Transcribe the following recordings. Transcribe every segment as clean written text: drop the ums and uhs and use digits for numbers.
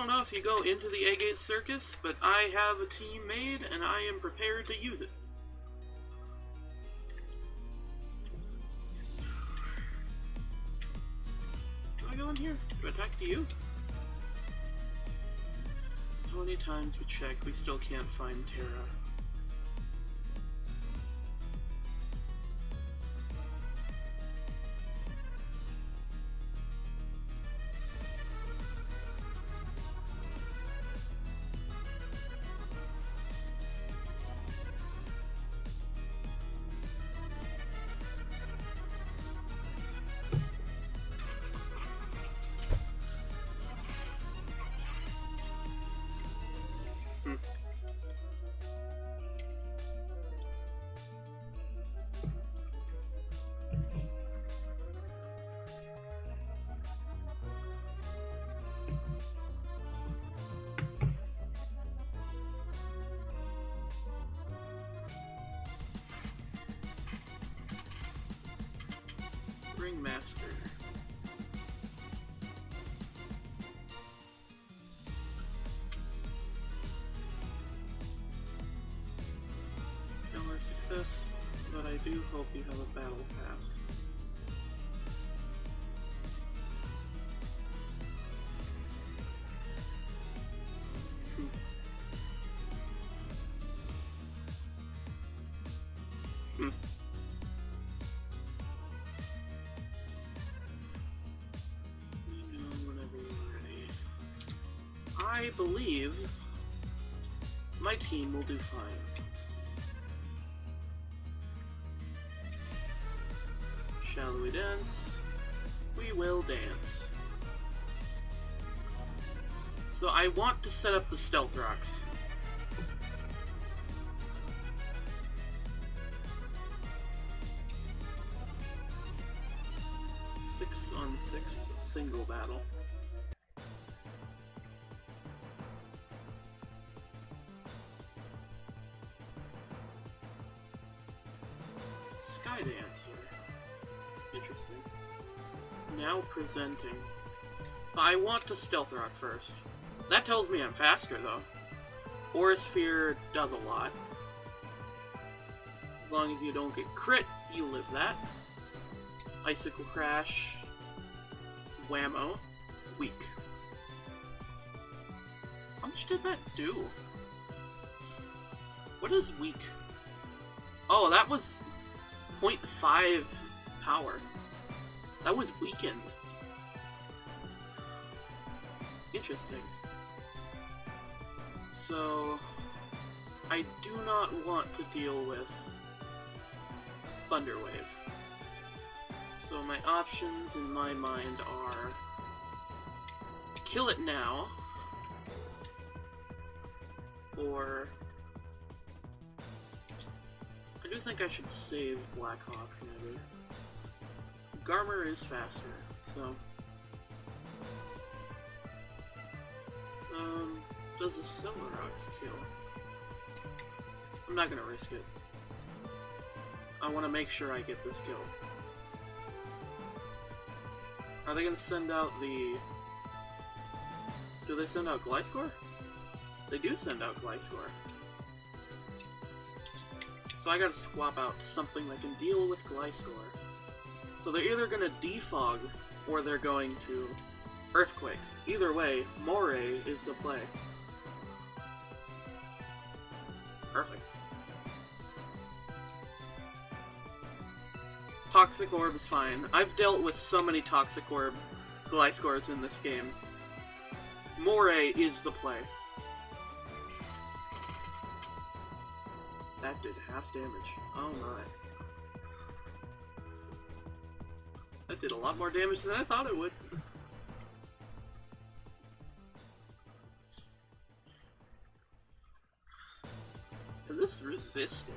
don't know if you go into the Agate Circus, but I have a team made and I am prepared to use it. Do I go in here? Do I talk to you? How many times we check, we still can't find Terra. Ringmaster. Stellar success, but I do hope you have a battle pass. I believe my team will do fine. Shall we dance? We will dance. So I want to set up the stealth rocks. Six on six, single battle. Sky Dancer. Interesting. Now presenting. I want to Stealth Rock first. That tells me I'm faster, though. Aura Sphere does a lot. As long as you don't get crit, you live that. Icicle Crash. Whammo. Weak. How much did that do? What is weak? Oh, that was 0.5 power. That was weakened. Interesting. So, I do not want to deal with Thunder Wave. So my options in my mind are kill it now, or I do think I should save Blackhawk maybe. Garmer is faster, so does a Silver Rock kill? I'm not gonna risk it. I want to make sure I get this kill. Are they gonna send out the... Do they send out Gliscor? They do send out Gliscor. So I gotta swap out something that can deal with Gliscor. So they're either gonna defog, or they're going to Earthquake. Either way, Moray is the play. Perfect. Toxic Orb is fine. I've dealt with so many Toxic Orb Gliscors in this game. Moray is the play. That did half damage. Oh my. That did a lot more damage than I thought it would. And this resisted.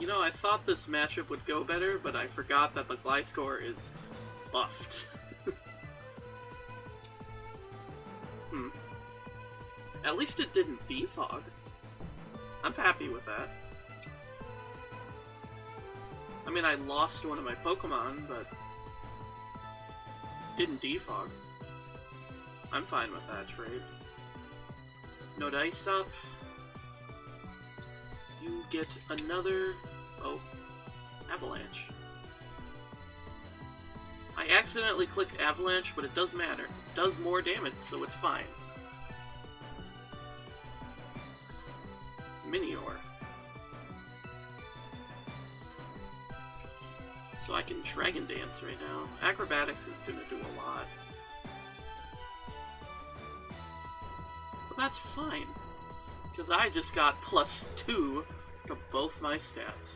You know, I thought this matchup would go better, but I forgot that the Gliscor is buffed. At least it didn't defog. I'm happy with that. I mean, I lost one of my Pokemon, but didn't defog. I'm fine with that trade. No dice up. You get another... oh, avalanche. I accidentally clicked avalanche, but it does matter. It does more damage, so it's fine. Minior. So I can Dragon Dance right now. Acrobatics is gonna do a lot. But that's fine, because I just got +2 to both my stats.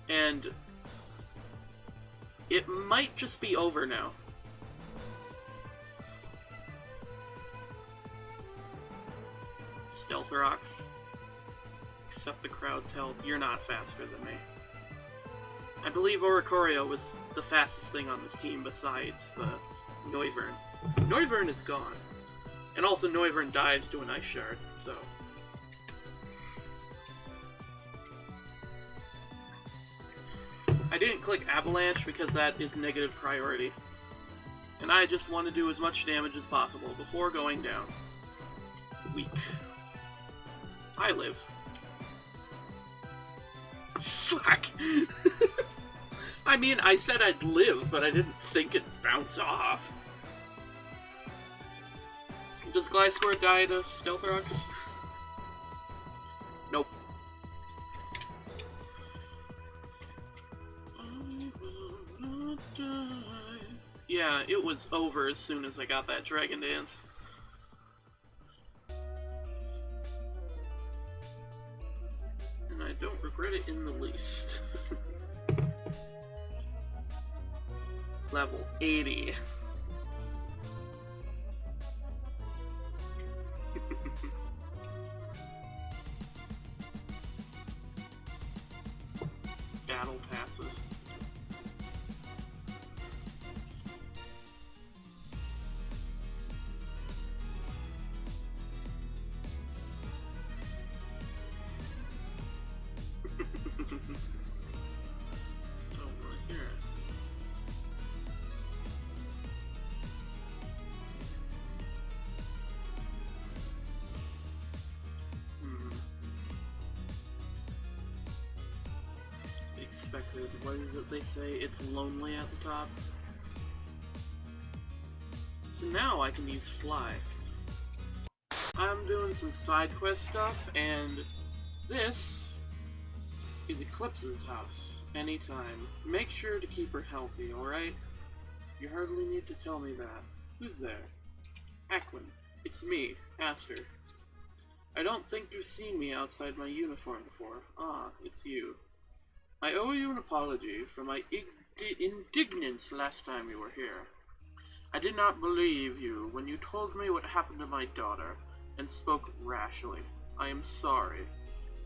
And it might just be over now. Stealth rocks. Accept the crowd's help. You're not faster than me. I believe Oricorio was the fastest thing on this team besides the Noivern. Noivern is gone. And also Noivern dies to an Ice Shard, so... I didn't click Avalanche because that is negative priority. And I just want to do as much damage as possible before going down. Weak. I live. Fuck! I mean, I said I'd live, but I didn't think it'd bounce off. Does Gliscor die to Stealth Rocks? Nope. Yeah, it was over as soon as I got that Dragon Dance. And I don't regret it in the least. Level 80. Battle passes. Expected. What is it they say? It's lonely at the top. So now I can use Fly. I'm doing some side quest stuff, and this is Eclipse's house. Anytime. Make sure to keep her healthy, alright? You hardly need to tell me that. Who's there? Aquin. It's me, Aster. I don't think you've seen me outside my uniform before. Ah, it's you. I owe you an apology for my indignance last time you were here. I did not believe you when you told me what happened to my daughter, and spoke rashly. I am sorry.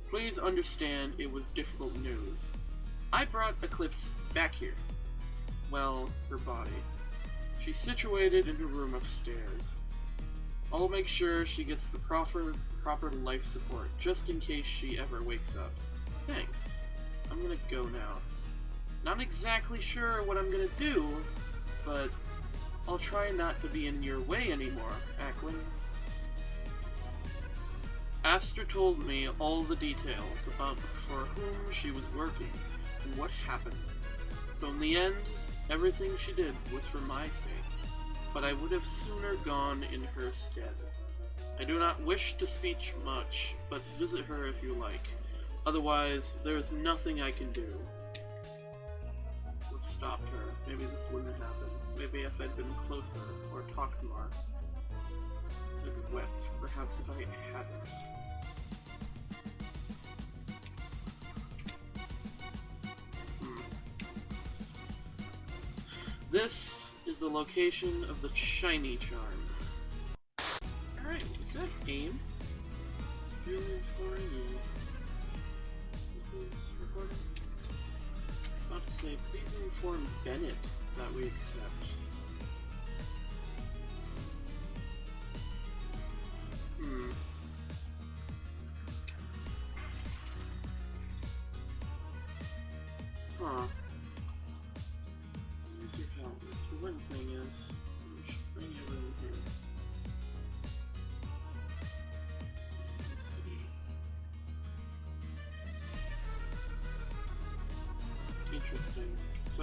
Please understand it was difficult news. I brought Eclipse back here. Well, her body. She's situated in her room upstairs. I'll make sure she gets the proper life support, just in case she ever wakes up. Thanks. I'm gonna go now. Not exactly sure what I'm gonna do, but I'll try not to be in your way anymore, Aquin. Aster told me all the details about for whom she was working and what happened. So in the end, everything she did was for my sake, but I would have sooner gone in her stead. I do not wish to speak much, but visit her if you like. Otherwise, there is nothing I can do. What stopped her? Maybe this wouldn't have happened. Maybe if I'd been closer, or talked more. I'd wept, perhaps if I hadn't. This is the location of the shiny charm. Alright, is that AIM? Really for you. Recording? About to say, please inform Bennett that we accept. Huh.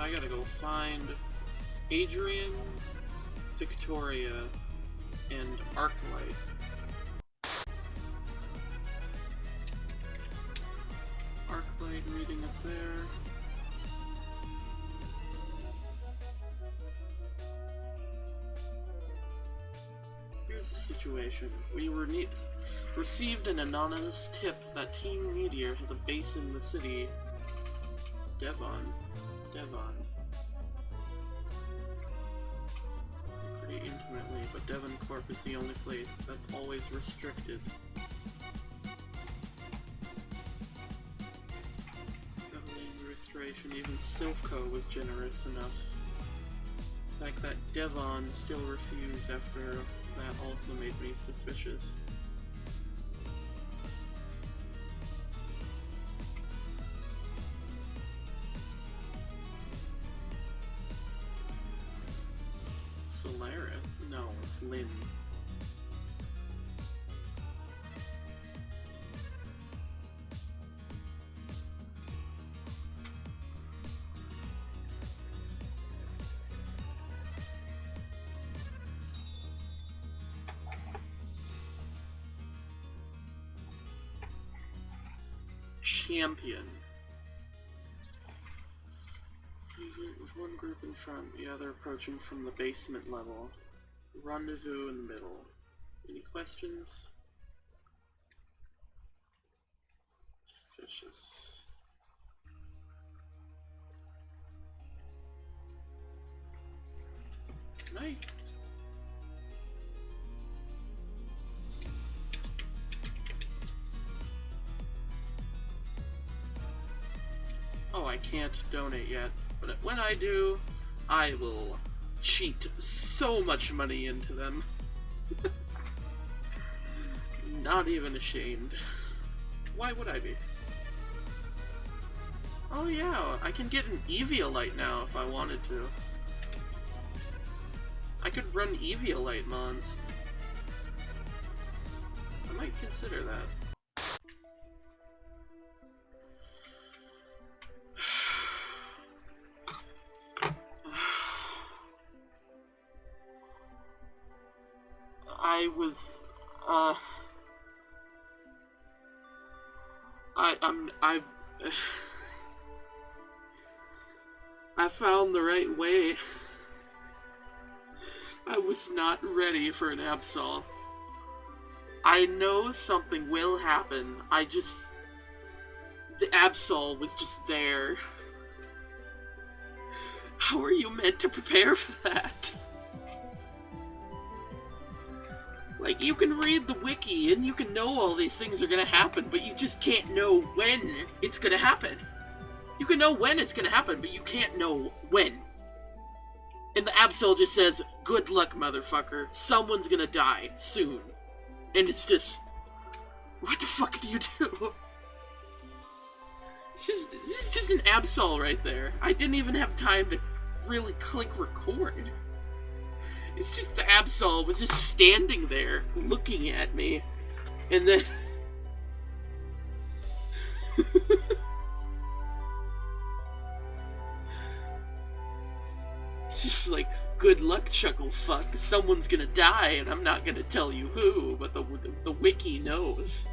I gotta go find Adrian, Victoria, and Arclight. Arclight meeting us there. Here's the situation. We received an anonymous tip that Team Meteor has a base in the city. Devon. Pretty intimately, but Devon Corp is the only place that's always restricted. Governing restoration, even Silco was generous enough. The fact that Devon still refused after that also made me suspicious. Solaris? No, it's Lynn. Champion. With one group in front, the other approaching from the basement level. Rendezvous in the middle. Any questions? Suspicious. Night. Oh, I can't donate yet, but when I do, I will cheat so much money into them. Not even ashamed. Why would I be? Oh yeah, I can get an Eviolite now if I wanted to. I could run Eviolite mons. I might consider that. I found the right way. I was not ready for an Absol. I know something will happen. The Absol was just there. How are you meant to prepare for that? Like, you can read the wiki and you can know all these things are gonna happen, but you just can't know when it's gonna happen. You can know when it's gonna happen, but you can't know when. And the Absol just says, good luck, motherfucker. Someone's gonna die soon. And it's just, what the fuck do you do? This is just an Absol right there. I didn't even have time to really click record. It's just the Absol was just standing there, looking at me, and then... It's just like, good luck, chuckle fuck. Someone's gonna die, and I'm not gonna tell you who, but the wiki knows.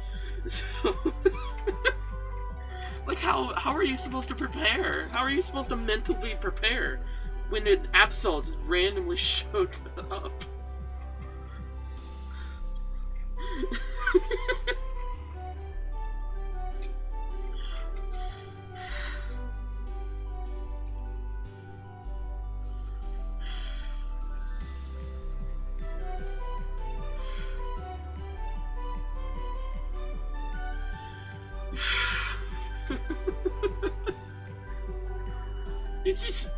Like, how are you supposed to prepare? How are you supposed to mentally prepare when an Absol just randomly showed up? It's just...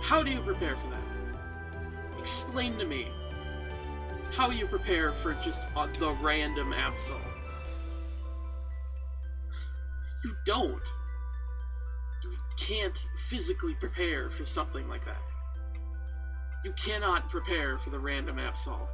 How do you prepare for that? Explain to me how you prepare for just the random Absol. You don't. You can't physically prepare for something like that. You cannot prepare for the random Absol.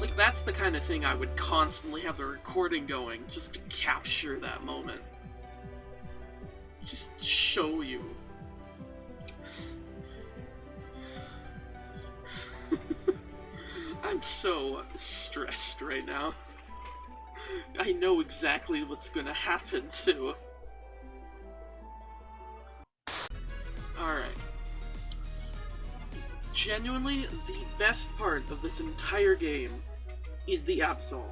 Like, that's the kind of thing I would constantly have the recording going, just to capture that moment. Just show you. I'm so stressed right now. I know exactly what's gonna happen, too. Alright. Genuinely, the best part of this entire game is the Absol.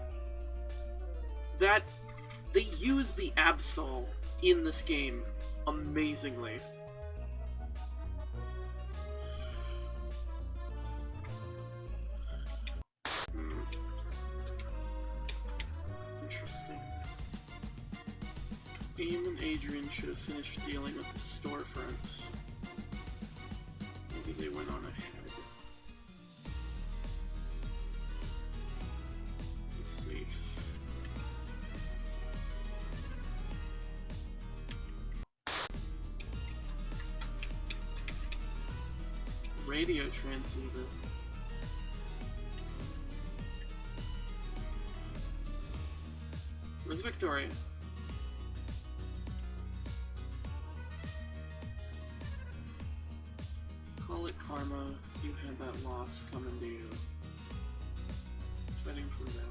They use the Absol in this game amazingly. Interesting. Aim and Adrian should have finished dealing with the storefront. Maybe they went on ahead. Let's see. Radio transceiver. Where's Victoria? Call it karma. You had that loss coming to you. Fighting from downstairs.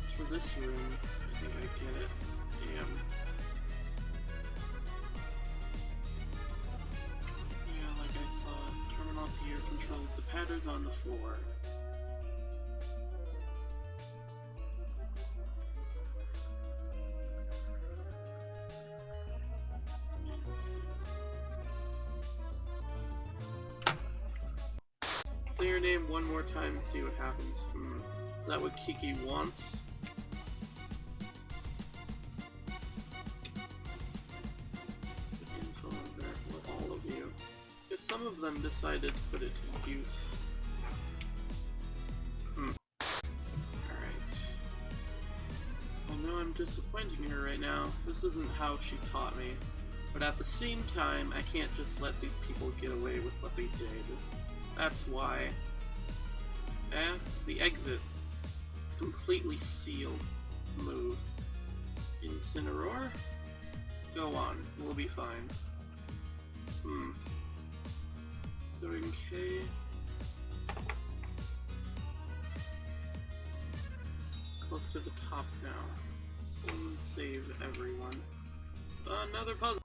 As for this room, I think I get it. Damn. Yeah, like I thought. Terminal gear controls the pattern on the floor. Say your name one more time and see what happens. Is that what Kiki wants? Info there for all of you. Because some of them decided to put it to use. Alright. I know I'm disappointing her right now. This isn't how she taught me. But at the same time, I can't just let these people get away with what they did. That's why. The exit. It's completely sealed. Move. Incineroar? Go on. We'll be fine. Throwing K. Close to the top now. And save everyone. Another puzzle.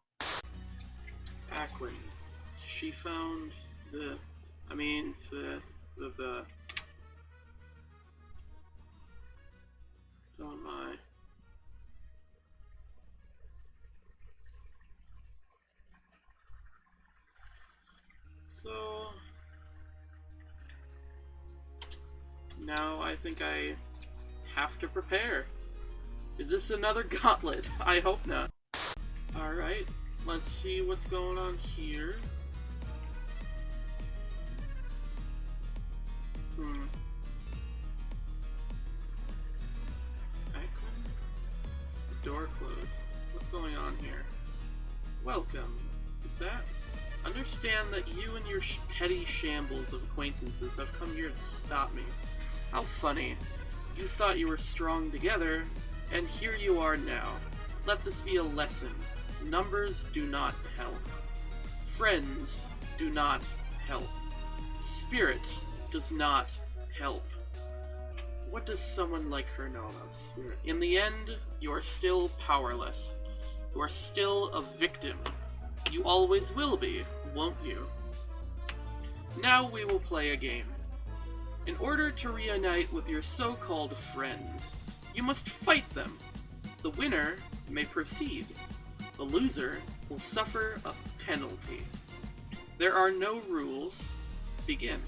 Aquin. She found the... Don't lie. So... now I think I have to prepare. Is this another gauntlet? I hope not. Alright, let's see what's going on here. Door closed. What's going on here? Welcome. Is that? Understand that you and your petty shambles of acquaintances have come here to stop me. How funny. You thought you were strong together, and here you are now. Let this be a lesson. Numbers do not help. Friends do not help. Spirit does not help. What does someone like her know about spirit? In the end, you are still powerless. You are still a victim. You always will be, won't you? Now we will play a game. In order to reunite with your so-called friends, you must fight them. The winner may proceed. The loser will suffer a penalty. There are no rules. Begin.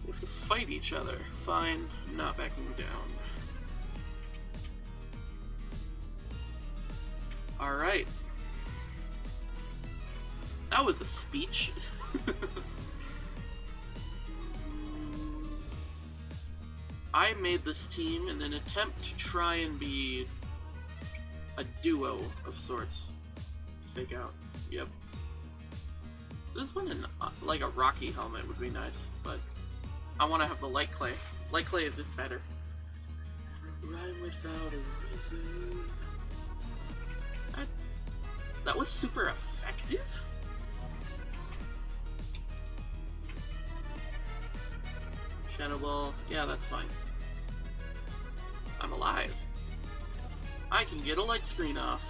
We have to fight each other. Fine, I'm not backing down. Alright. That was a speech. I made this team in an attempt to try and be a duo of sorts. Fake out. Yep. This one in like a rocky helmet would be nice, but I want to have the light clay. Light clay is just better. Rhyme without a reason. That was super effective? Shadow Ball, yeah, that's fine. I'm alive. I can get a light screen off.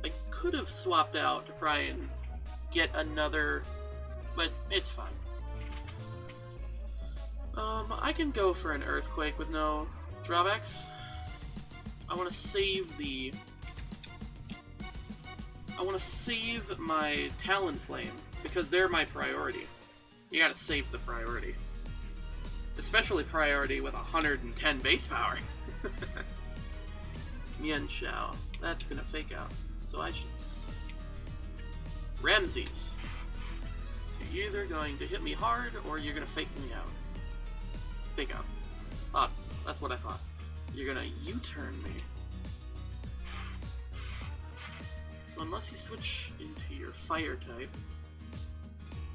I could have swapped out to try and get another, but it's fine. I can go for an Earthquake with no drawbacks. I want to save my Talonflame, because they're my priority. You gotta save the priority. Especially priority with 110 base power. Mian Shao. That's gonna fake out. So I should... Ramses. So you're either going to hit me hard, or you're gonna fake me out. Fake out. That's what I thought. You're gonna U-turn me. So unless you switch into your fire type,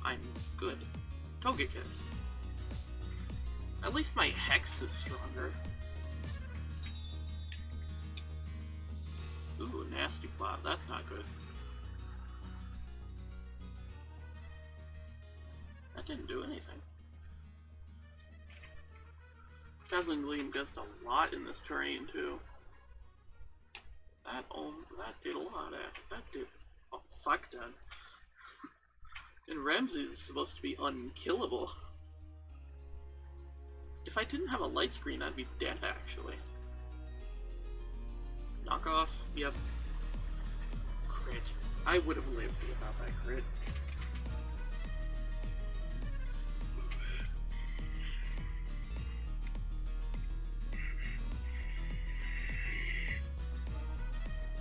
I'm good. Togekiss. At least my Hex is stronger. Ooh, Nasty Plot. That's not good. That didn't do anything. Dazzling Gleam does a lot in this terrain, too. That did a lot. That did a fuck ton. And Ramses is supposed to be unkillable. If I didn't have a light screen, I'd be dead, actually. Knockoff? Yep. Crit. I would have lived without that crit.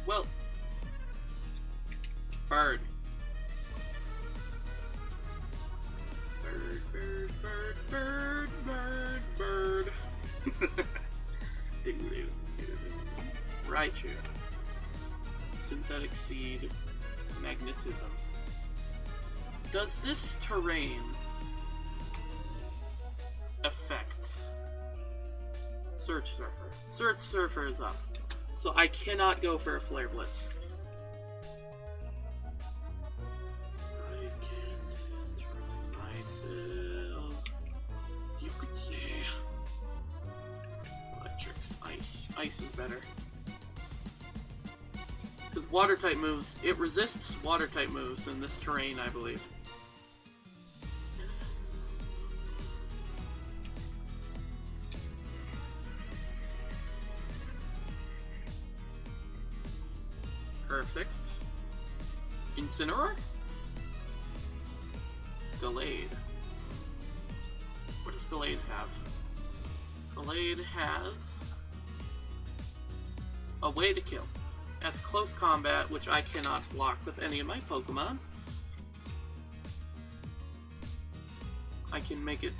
Well, bird. Bird. Raichu. Synthetic Seed. Magnetism. Does this terrain affect Search Surfer? Search Surfer is up. So I cannot go for a Flare Blitz. I can't control myself. You could say electric, ice. Ice is better. Because water type moves, it resists water type moves in this terrain, I believe. Perfect. Incineroar? Gallade. What does Gallade have? Gallade has a way to kill. It has close combat, which I cannot block with any of my Pokemon. I can make it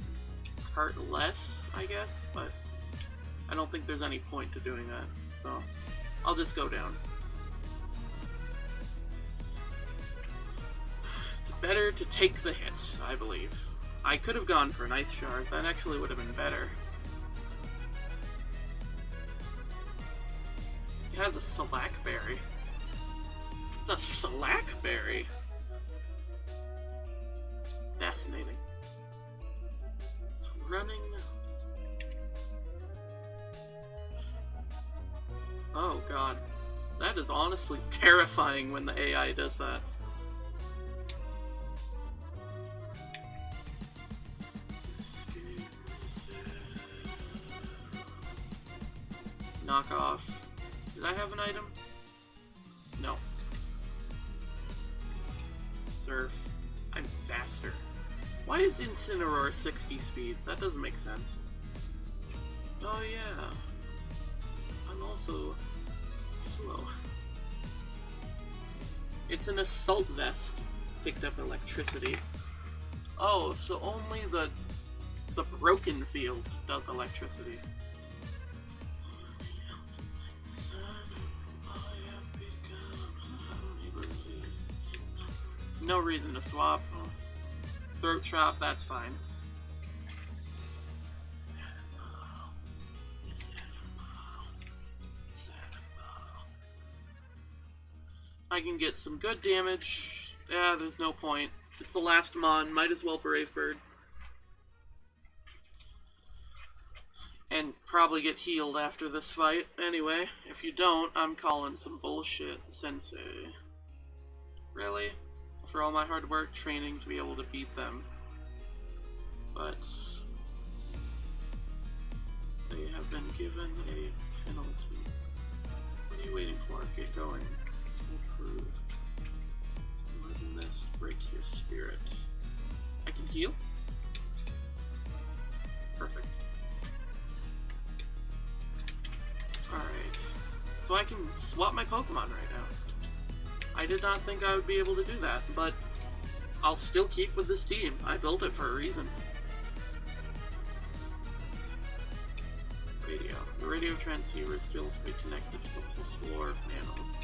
hurt less, I guess, but I don't think there's any point to doing that, so I'll just go down. Better to take the hit, I believe. I could have gone for an Ice Shard. That actually would have been better. It has a Slackberry. It's a Slackberry. Fascinating. It's running. Oh god. That is honestly terrifying when the AI does that. Knockoff. Did I have an item? No. Surf. I'm faster. Why is Incineroar 60 speed? That doesn't make sense. Oh yeah. I'm also slow. It's an assault vest. Picked up electricity. Oh, so only the broken field does electricity. No reason to swap. Throat chop, that's fine. I can get some good damage. Yeah, there's no point. It's the last mon, might as well Brave Bird. And probably get healed after this fight. Anyway, if you don't, I'm calling some bullshit, Sensei. Really? For all my hard work training to be able to beat them. But they have been given a penalty. What are you waiting for? Get going. Improve. More than this, break your spirit. I can heal? Perfect. Alright. So I can swap my Pokemon right now. I did not think I would be able to do that, but I'll still keep with this team. I built it for a reason. Radio. The radio transceiver is still to be connected to the floor panels.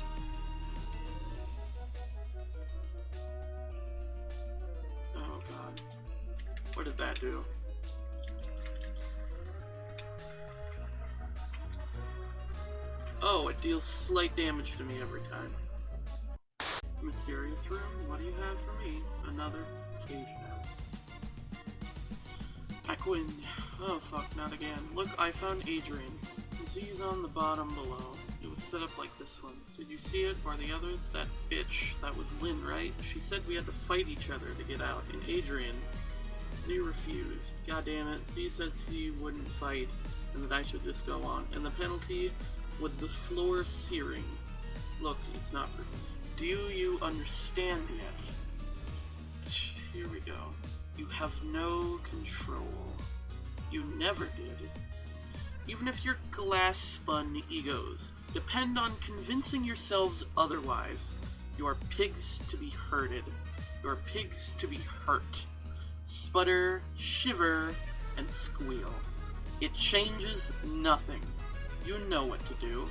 Oh god. What did that do? Oh, it deals slight damage to me every time. Mysterious room, what do you have for me? Another cage house. Aquin. Oh fuck, not again. Look, I found Adrian. The Z's on the bottom below. It was set up like this one. Did you see it, or the others? That bitch. That was Lynn, right? She said we had to fight each other to get out. And Adrian, Z refused. God damn it. Z said he wouldn't fight, and that I should just go on. And the penalty was the floor searing. Look, it's not for me. Do you understand yet? Here we go. You have no control. You never did. Even if your glass-spun egos depend on convincing yourselves otherwise, you are pigs to be herded. You are pigs to be hurt. Sputter, shiver, and squeal. It changes nothing. You know what to do.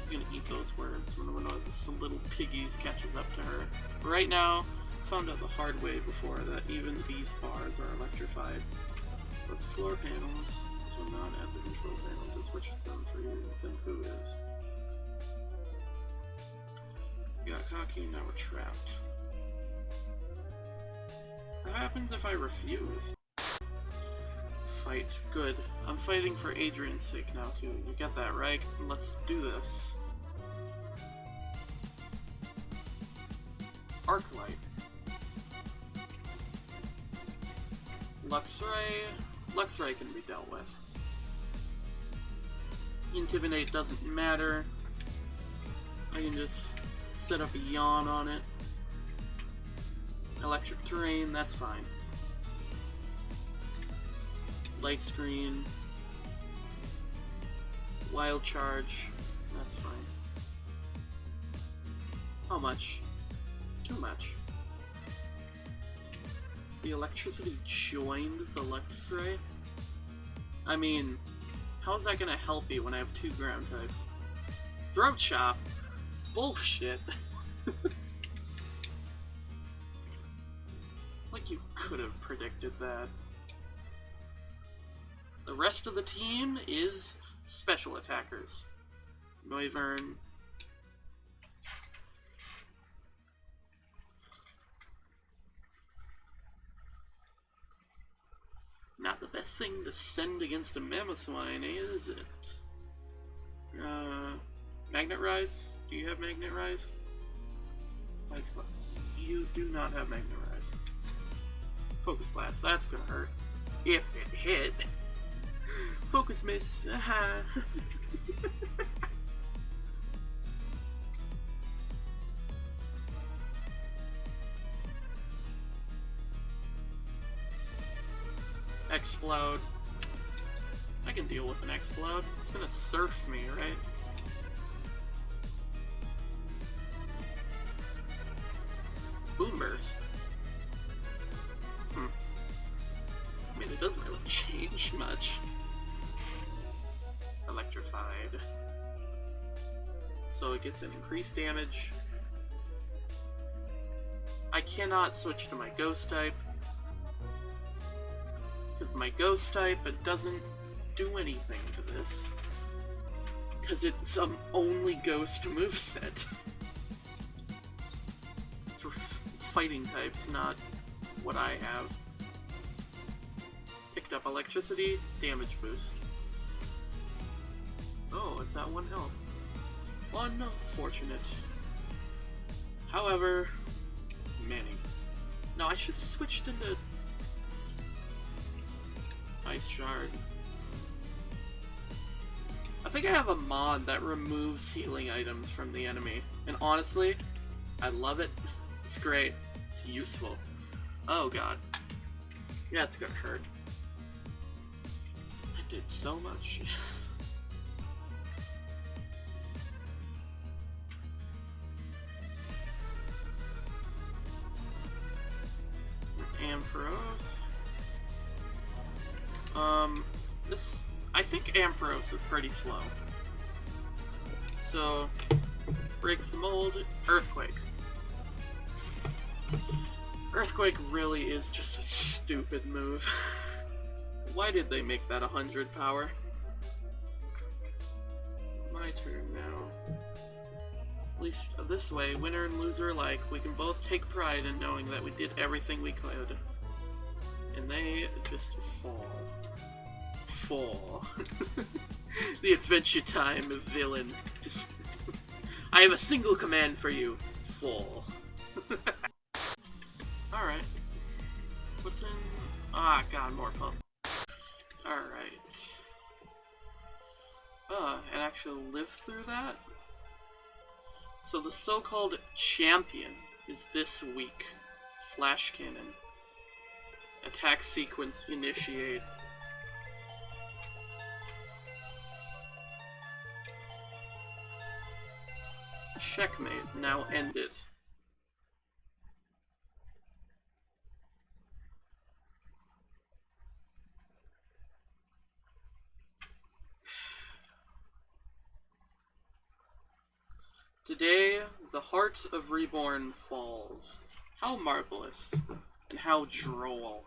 I'm gonna eat those words when one of the little piggies catches up to her. Right now, found out the hard way before that even these bars are electrified. Those floor panels will not have the control panel to switch them for you, then who is? We got cocky, now we're trapped. What happens if I refuse? Fight. Good. I'm fighting for Adrian's sake now too. You get that, right? Let's do this. Arclight. Luxray can be dealt with. Intimidate doesn't matter. I can just set up a yawn on it. Electric terrain, that's fine. Light screen. Wild charge, that's fine. How much? Too much. The electricity joined the Luxray? I mean, how is that gonna help you when I have 2 ground types? Throat chop? Bullshit. Like you could have predicted that. The rest of the team is special attackers. Noivern. Not the best thing to send against a Mamoswine, is it? Magnet Rise? Do you have Magnet Rise? You do not have Magnet Rise. Focus Blast, that's gonna hurt. If it hit. Focus Miss, haha. Explode. I can deal with an Explode. It's gonna surf me, right? so it gets an increased damage. I cannot switch to my ghost type, because my ghost type doesn't do anything to this, because it's only ghost moveset. It's for fighting types, not what I have. Picked up electricity, damage boost. Oh, it's at 1 health. Unfortunate. However, many. No, I should have switched into Ice Shard. I think I have a mod that removes healing items from the enemy, and honestly, I love it. It's great. It's useful. Oh god. Yeah, it's gonna hurt. I did so much. Ampharos. This, I think Ampharos is pretty slow. So, breaks the mold, Earthquake. Earthquake really is just a stupid move. Why did they make that 100 power? My turn now. At least this way, winner and loser alike, we can both take pride in knowing that we did everything we could. And they just fall. Fall. The Adventure Time villain. Just I have a single command for you. Fall. Alright. What's in... Ah, god, more pump. Alright. And actually live through that? So the so-called champion is this weak. Flash Cannon. Attack sequence initiate. Checkmate. Now end it. Today, the heart of Reborn falls. How marvelous, and how droll.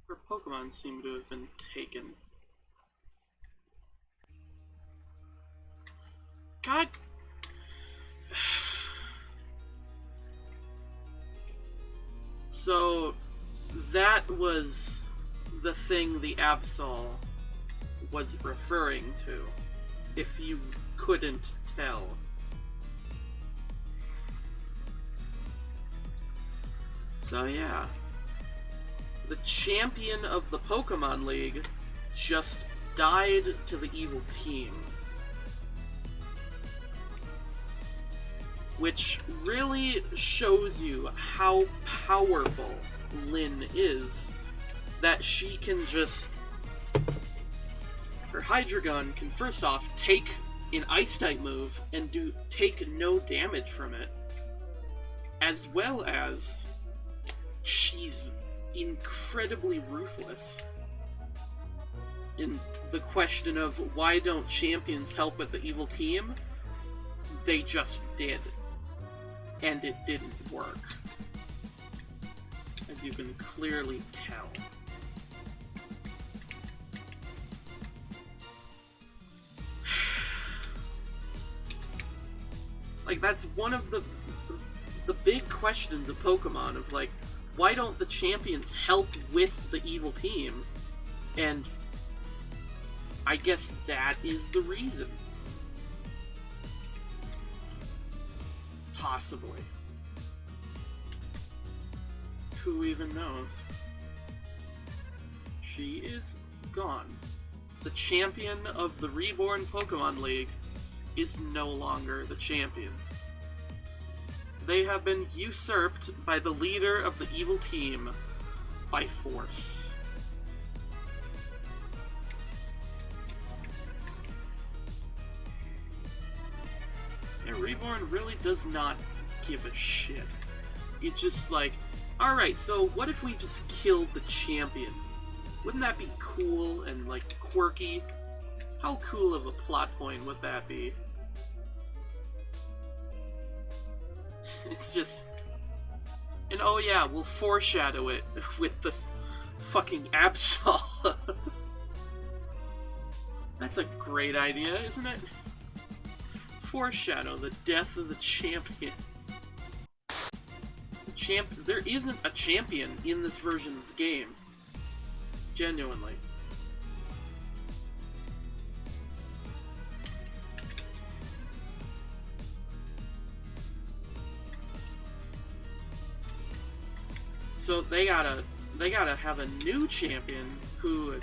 Her Pokemon seem to have been taken. God. So, that was the thing the Absols was referring to, if you couldn't tell. So yeah. The champion of the Pokemon League just died to the evil team. Which really shows you how powerful Lyn is, that she can just... Her Hydreigon can first off take an Ice-type move and take no damage from it, as well as she's incredibly ruthless. In the question of why don't champions help with the evil team, they just did. And it didn't work. As you can clearly tell. Like, that's one of the big questions of Pokemon, of like, why don't the champions help with the evil team? And I guess that is the reason. Possibly. Who even knows? She is gone. The champion of the Reborn Pokemon League is no longer the champion. They have been usurped by the leader of the evil team by force. And Reborn really does not give a shit. It's just like, Alright, so what if we just killed the champion? Wouldn't that be cool and, like, quirky? How cool of a plot point would that be? It's just... And oh yeah, we'll foreshadow it with the fucking Absols. That's a great idea, isn't it? Foreshadow the death of the champion. There isn't a champion in this version of the game. Genuinely. So they gotta have a new champion who,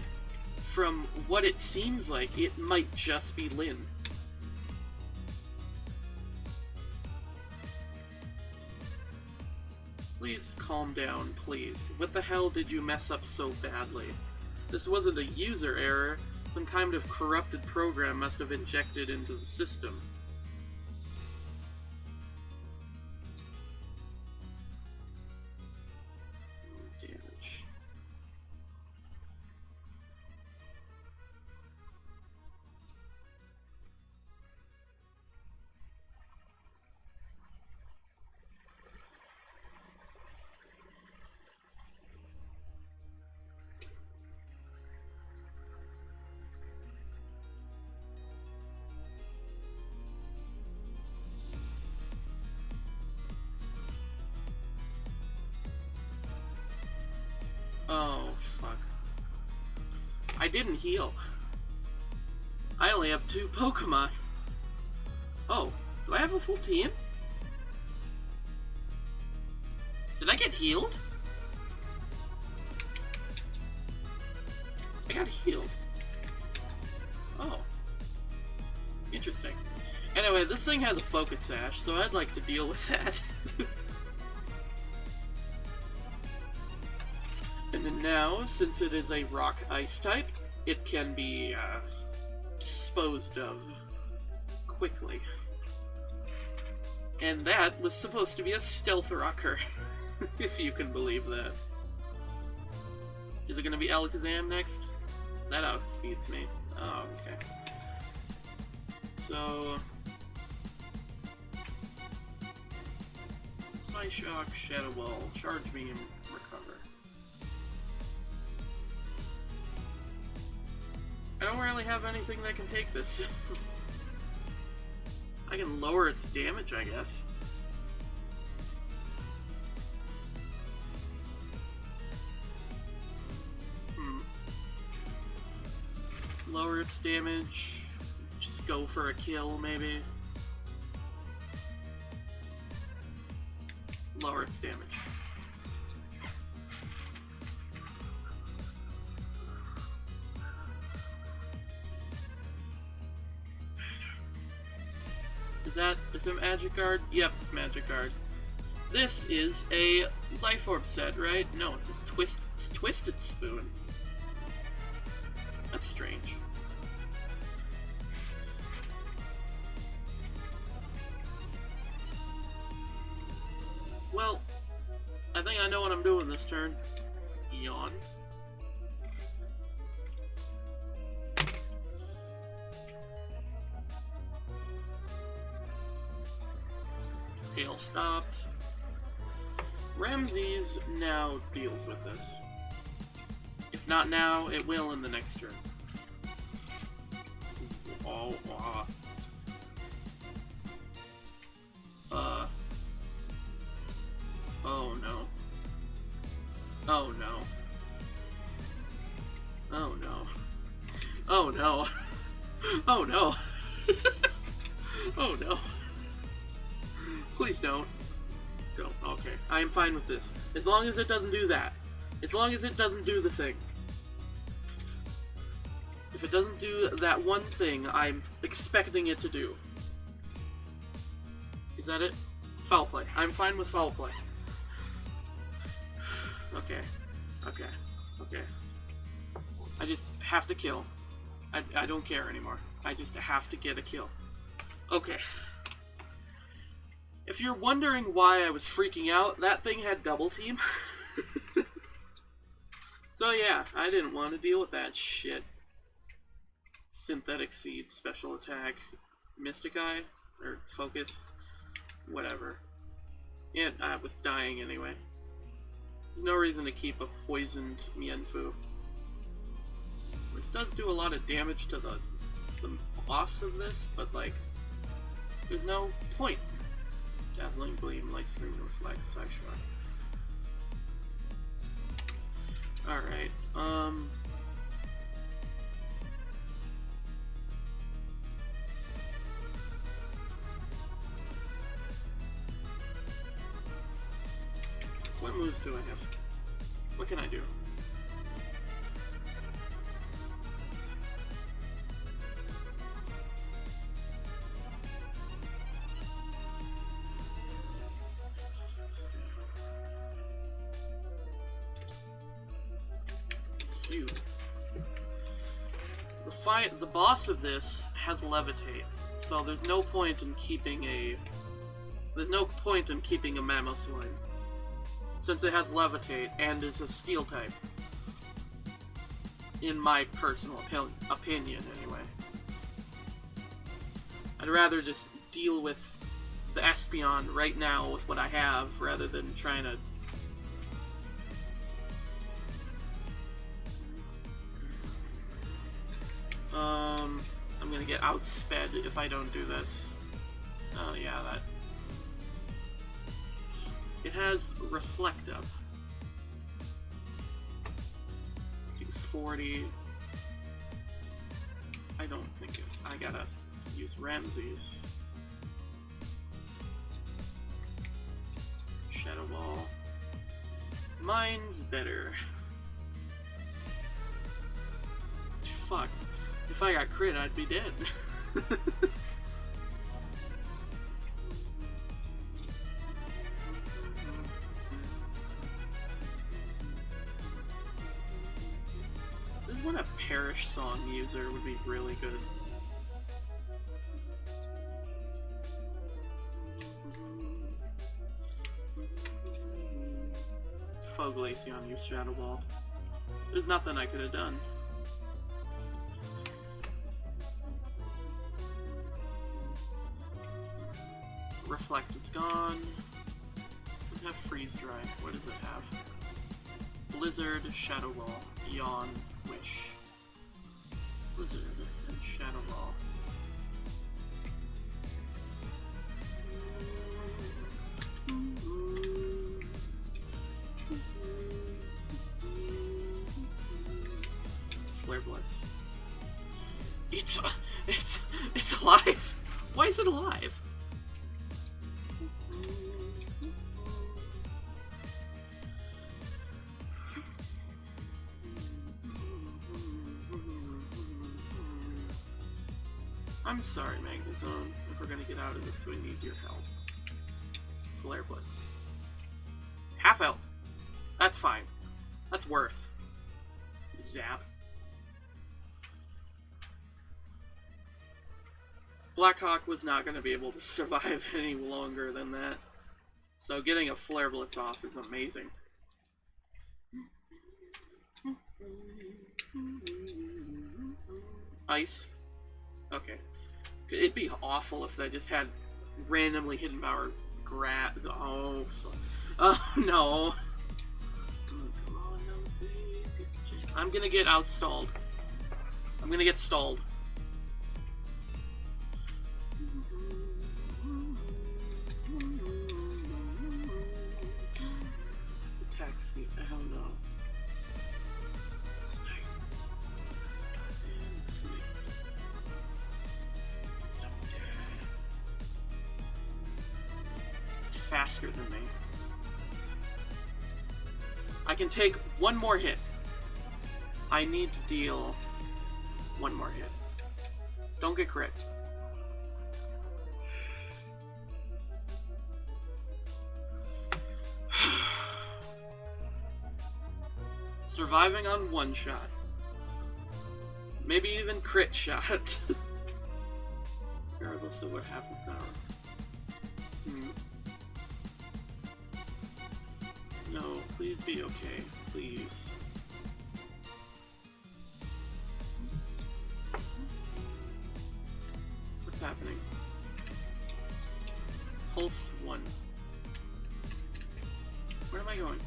from what it seems like, it might just be Lyn. Please calm down, please. What the hell did you mess up so badly? This wasn't a user error. Some kind of corrupted program must have injected into the system. Damage. Oh, fuck. I didn't heal. I only have 2 Pokemon. Oh, do I have a full team? Did I get healed? I got healed. Oh. Interesting. Anyway, this thing has a focus sash, so I'd like to deal with that. And then now, since it is a rock-ice type, it can be disposed of quickly. And that was supposed to be a stealth rocker, if you can believe that. Is it going to be Alakazam next? That outspeeds me. Oh, okay. So... Psyshock, Shadow Ball, Charge Beam, Recover. I don't really have anything that can take this. I can lower its damage, I guess. Lower its damage. Just go for a kill, maybe. Lower its damage. Is it Magic Guard? Yep, Magic Guard. This is a Life Orb set, right? No, it's Twisted Spoon. That's strange. Well, I think I know what I'm doing this turn. Yawn. Hail stopped. Ramses now deals with this. If not now, it will in the next turn. Oh, oh no. Oh no. Oh no. Oh no. Oh no. Oh no. Please don't. Don't. Okay. I am fine with this. As long as it doesn't do that. As long as it doesn't do the thing. If it doesn't do that one thing I'm expecting it to do. Is that it? Foul play. I'm fine with foul play. Okay. Okay. Okay. I just have to kill. I don't care anymore. I just have to get a kill. Okay. If you're wondering why I was freaking out, that thing had double team. So yeah, I didn't want to deal with that shit. Synthetic Seed, special attack, Mystic Eye, or Focus, whatever. Yeah, I was dying anyway. There's no reason to keep a poisoned Mienfoo. Which does do a lot of damage to the boss of this, but like, there's no point. Dazzling Gleam, Light Scream, Reflect, Side Shot. Alright, what moves do I have? What can I do? The boss of this has Levitate, so there's no point in keeping a Mammothline, since it has Levitate and is a Steel type. In my personal opinion, anyway. I'd rather just deal with the Espeon right now with what I have, rather than trying to... I'm gonna get outsped if I don't do this. Oh yeah, that... It has Reflective. Let's see, 40... I don't think it... I gotta use Ramses. Shadow Ball. Mine's better. Fuck. If I got crit, I'd be dead. This is when a Perish Song user would be really good. Foglaceon used Shadow Ball. There's nothing I could have done. Reflect is gone. Does it have Freeze Dry? What does it have? Blizzard, Shadow Ball, Yawn, Wish. Blizzard and Shadow Ball. Flare Blitz. It's alive. Why is it alive? I'm sorry, Magnezone. If we're gonna get out of this, we need your help. Flare Blitz. Half health. That's fine. That's worth. Zap. Blackhawk was not gonna be able to survive any longer than that. So getting a Flare Blitz off is amazing. Ice. Okay. It'd be awful if they just had randomly hidden power grass. Oh, no. Come on, no. I'm gonna get outstalled. I'm gonna get stalled. Taxi, hell no. Faster than me. I can take one more hit. I need to deal one more hit. Don't get crit. Surviving on one shot. Maybe even crit shot. Regardless of what happens now. No, please be okay. Please. What's happening? Pulse 1. Where am I going?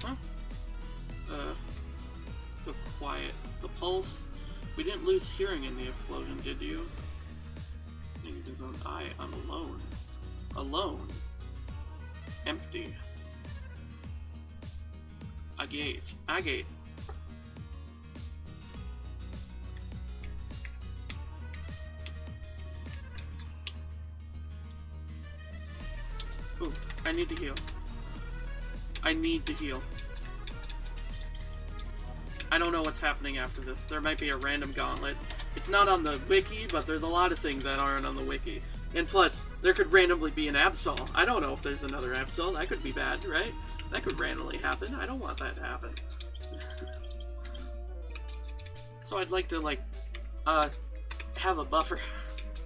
Huh? So quiet. The pulse. We didn't lose hearing in the explosion, did you? In his own eye. I'm alone. Alone. Empty. Agate. Agate. Ooh, I need to heal. I need to heal. I don't know what's happening after this. There might be a random gauntlet. It's not on the wiki, but there's a lot of things that aren't on the wiki. And plus, there could randomly be an Absol. I don't know if there's another Absol. That could be bad, right? That could randomly happen. I don't want that to happen. So I'd like to, like, have a buffer.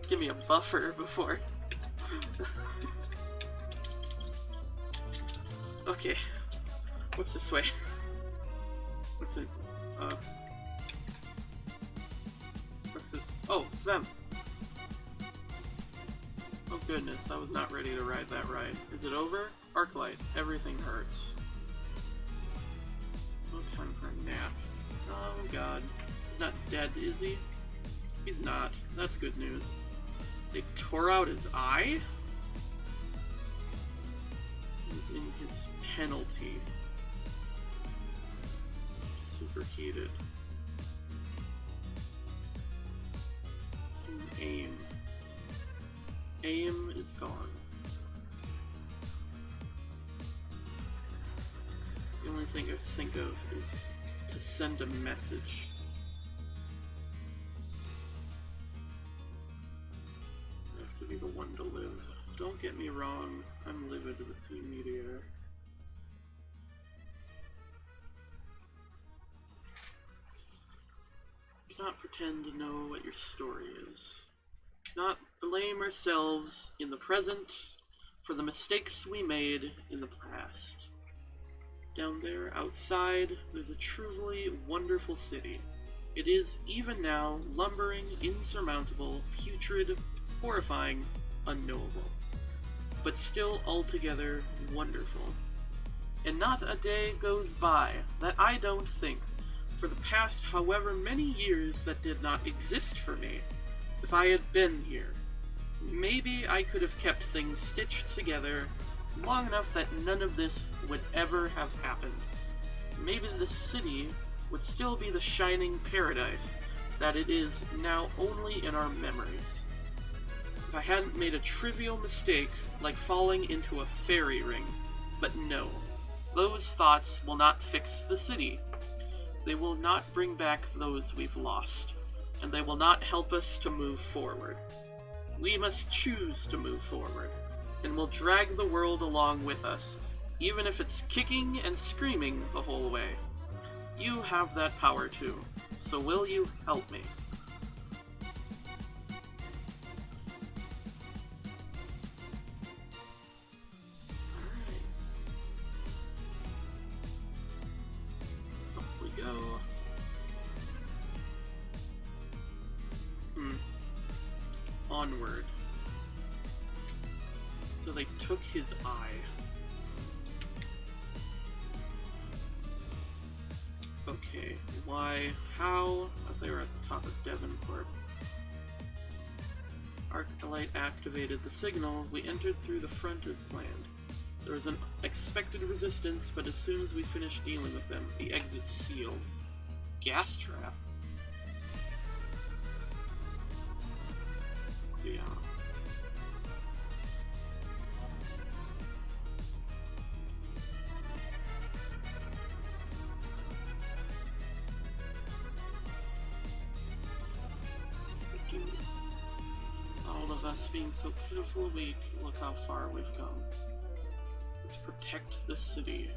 Give me a buffer before. Okay. What's this way? What's it? What's this? Oh, it's them. Oh goodness, I was not ready to ride that ride. Is it over? Arclight. Everything hurts. No time for a nap. Oh god. He's not dead, is he? He's not. That's good news. They tore out his eye? He's in his penalty. Superheated. Some aim. Aim is gone. The only thing I think of is to send a message. I have to be the one to live. Don't get me wrong, I'm livid with the meteor. We cannot pretend to know what your story is. We cannot blame ourselves in the present for the mistakes we made in the past. Down there, outside, there's a truly wonderful city. It is, even now, lumbering, insurmountable, putrid, horrifying, unknowable. But still altogether wonderful. And not a day goes by that I don't think, for the past however many years that did not exist for me, if I had been here, maybe I could have kept things stitched together long enough that none of this would ever have happened. Maybe this city would still be the shining paradise that it is now only in our memories. If I hadn't made a trivial mistake like falling into a fairy ring. But no, those thoughts will not fix the city. They will not bring back those we've lost, and they will not help us to move forward. We must choose to move forward, and we'll drag the world along with us, even if it's kicking and screaming the whole way. You have that power too, so will you help me? Alright. Up we go. Onward. So they took his eye. Okay, why, how? They were at the top of Devonport. Arclight activated the signal. We entered through the front as planned. There was an expected resistance, but as soon as we finished dealing with them, the exit sealed. Gas trap? Yeah. All of us being so pitiful weak, look how far we've come. Let's protect the city.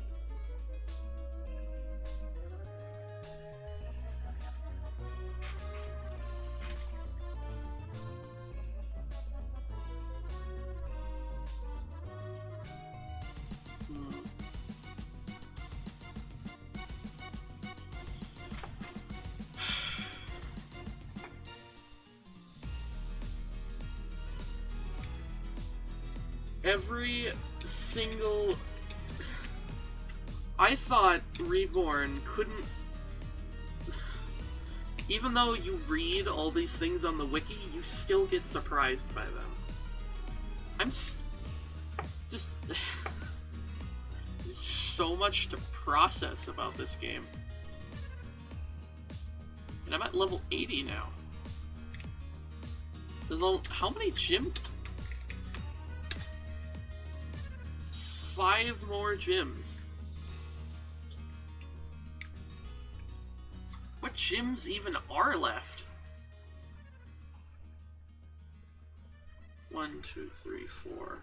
every single... I thought Reborn couldn't... Even though you read all these things on the wiki, you still get surprised by them. I'm just... There's so much to process about this game. And I'm at level 80 now. How many gyms? 5 more gyms. What gyms even are left? 1, 2, 3, 4.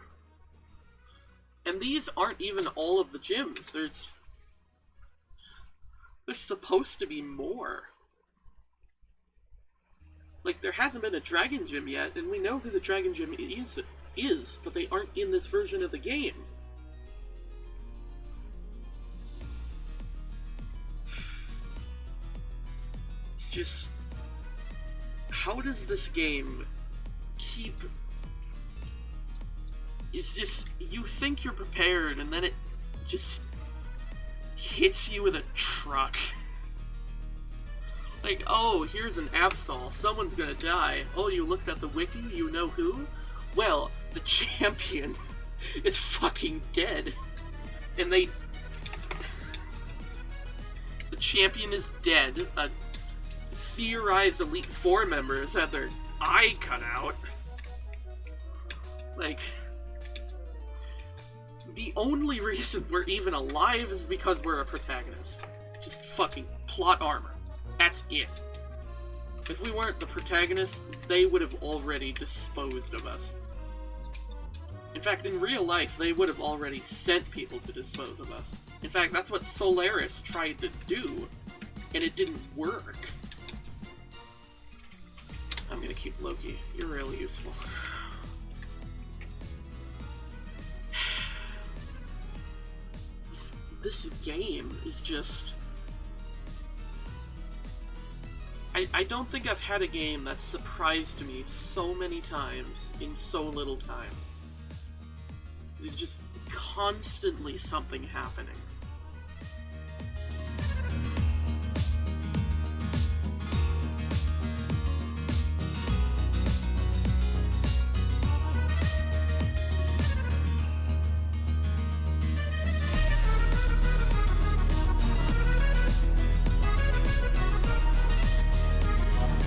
And these aren't even all of the gyms. There's supposed to be more. Like, there hasn't been a dragon gym yet, and we know who the dragon gym is, but they aren't in this version of the game. It's just... How does this game keep... It's just... You think you're prepared, and then it just hits you with a truck. Like, oh, here's an Absols. Someone's gonna die. Oh, you looked at the wiki? You know who? Well, the champion is fucking dead. And the champion is dead. Theorized Elite Four members had their eye cut out. Like, the only reason we're even alive is because we're a protagonist. Just fucking plot armor. That's it. If we weren't the protagonists, they would have already disposed of us. In fact, in real life, they would have already sent people to dispose of us. In fact, that's what Solaris tried to do, and it didn't work. I'm gonna keep Loki. You're really useful. This game is just... I don't think I've had a game that surprised me so many times in so little time. There's just constantly something happening.